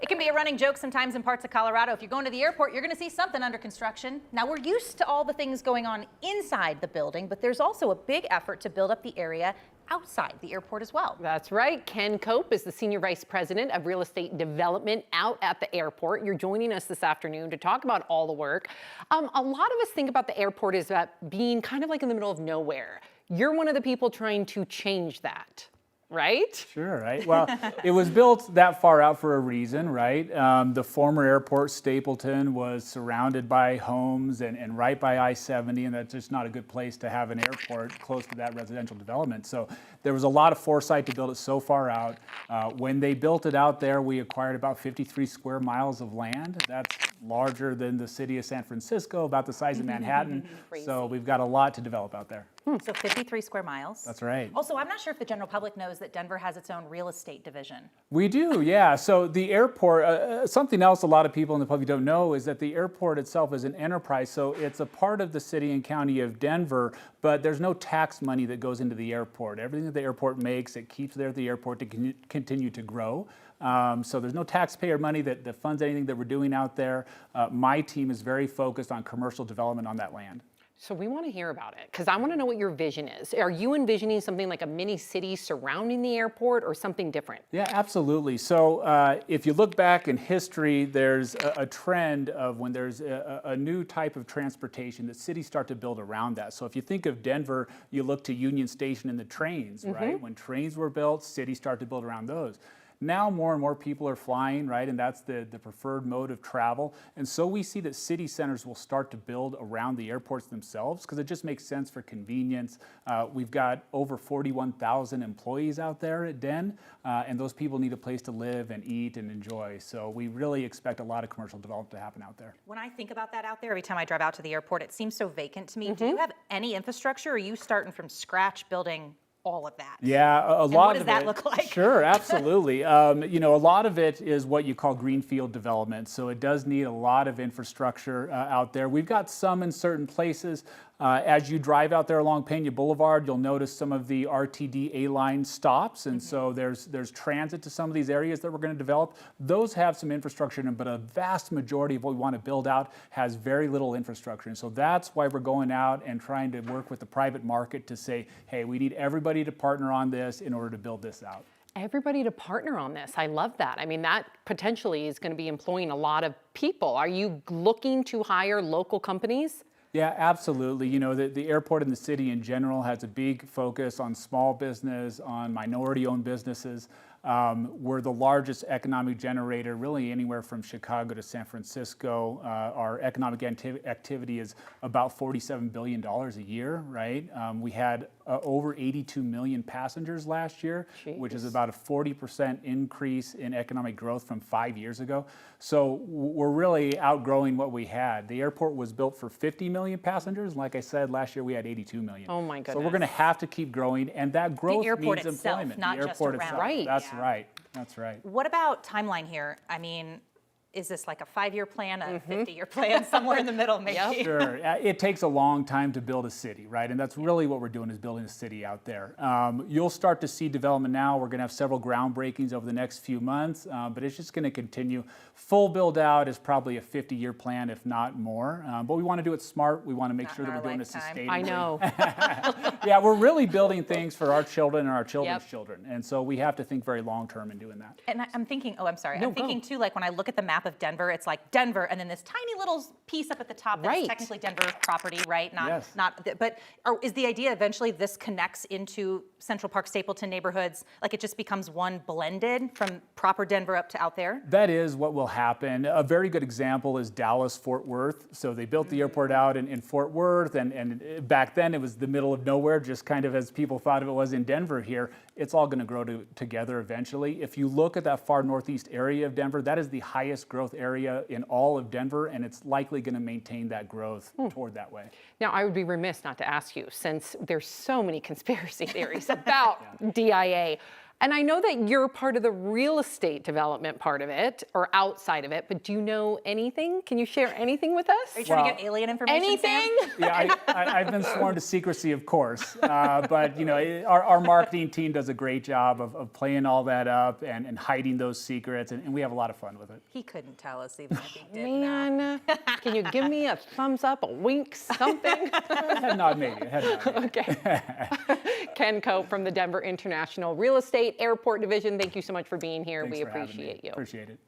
It can be a running joke sometimes in parts of Colorado. If you're going to the airport, you're going to see something under construction. Now, we're used to all the things going on inside the building, but there's also a big effort to build up the area outside the airport as well. That's right. Ken Cope is the Senior Vice President of Real Estate Development out at the airport. You're joining us this afternoon to talk about all the work. A lot of us think about the airport as being kind of like in the middle of nowhere. You're one of the people trying to change that. Right? Sure, right. Well, it was built that far out for a reason, right? The former airport, Stapleton, was surrounded by homes and right by I-70, and that's just not a good place to have an airport close to that residential development. So there was a lot of foresight to build it so far out. When they built it out there, we acquired about 53 square miles of land. That's larger than the city of San Francisco, about the size of Manhattan. So we've got a lot to develop out there. So 53 square miles. That's right. Also, I'm not sure if the general public knows that Denver has its own real estate division. We do, yeah. So the airport, something else a lot of people in the public don't know is that the airport itself is an enterprise. So it's a part of the city and county of Denver, but there's no tax money that goes into the airport. Everything that the airport makes, it keeps there at the airport to continue to grow. So there's no taxpayer money that funds anything that we're doing out there. My team is very focused on commercial development on that land. So we want to hear about it because I want to know what your vision is. Are you envisioning something like a mini city surrounding the airport or something different? Yeah, absolutely. So if you look back in history, there's a trend of when there's a new type of transportation that cities start to build around that. So if you think of Denver, you look to Union Station and the trains, right? When trains were built, cities start to build around those. Now more and more people are flying, right? And that's the preferred mode of travel. And so we see that city centers will start to build around the airports themselves because it just makes sense for convenience. We've got over 41,000 employees out there at DEN, and those people need a place to live and eat and enjoy. So we really expect a lot of commercial development to happen out there. When I think about that out there, every time I drive out to the airport, it seems so vacant to me. Do you have any infrastructure or are you starting from scratch building all of that? Yeah, a lot of it. What does that look like? Sure, absolutely. You know, a lot of it is what you call greenfield development. So it does need a lot of infrastructure out there. We've got some in certain places. As you drive out there along Pena Boulevard, you'll notice some of the RTD A-line stops. And so there's transit to some of these areas that we're going to develop. Those have some infrastructure in them, but a vast majority of what we want to build out has very little infrastructure. And so that's why we're going out and trying to work with the private market to say, hey, we need everybody to partner on this in order to build this out. Everybody to partner on this. I love that. I mean, that potentially is going to be employing a lot of people. Are you looking to hire local companies? Yeah, absolutely. You know, the airport and the city in general has a big focus on small business, on minority-owned businesses. We're the largest economic generator, really anywhere from Chicago to San Francisco. Our economic activity is about $47 billion a year, right? We had over 82 million passengers last year, which is about a 40% increase in economic growth from 5 years ago. So we're really outgrowing what we had. The airport was built for 50 million passengers. Like I said, last year we had 82 million. Oh my goodness. So we're going to have to keep growing, and that growth The airport means itself, employment. not the just airport around. itself. Right. That's right. That's right. What about timeline here? I mean, is this like a 5-year plan, a 50-year plan, somewhere in the middle maybe? Sure. It takes a long time to build a city, right? And that's really what we're doing is building a city out there. You'll start to see development now. We're going to have several groundbreakings over the next few months, but it's just going to continue. Full build out is probably a 50-year plan, if not more. But we want to do it smart. We want to make sure that we're doing it sustainably. I know. Yeah, we're really building things for our children and our children's children. And so we have to think very long term in doing that. And I'm thinking, I'm thinking too, like when I look at the map of Denver, it's like Denver and then this tiny little piece up at the top that's technically Denver property, right? But is the idea eventually this connects into Central Park, Stapleton neighborhoods, like it just becomes one blended from proper Denver up to out there? That is what will happen. A very good example is Dallas-Fort Worth. So they built the airport out in Fort Worth, and back then it was the middle of nowhere, just kind of as people thought of it was in Denver here. It's all going to grow together eventually. If you look at that far northeast area of Denver, that is the highest growth area in all of Denver, and it's likely going to maintain that growth toward that way. Now, I would be remiss not to ask you, since there's so many conspiracy theories about DIA, And I know that you're part of the real estate development part of it, or outside of it, but do you know anything? Can you share anything with us? Are you trying to get alien information, Anything? Sam? Yeah, I've been sworn to secrecy, of course, but our marketing team does a great job of playing all that up and hiding those secrets, and we have a lot of fun with it. He couldn't tell us even if he did. Man, can you give me a thumbs up, a wink, something? Head nod maybe. Okay. Ken Cope from the Denver International Real Estate Airport Division, thank you so much for being here. Thanks We for having me. appreciate you. Appreciate it.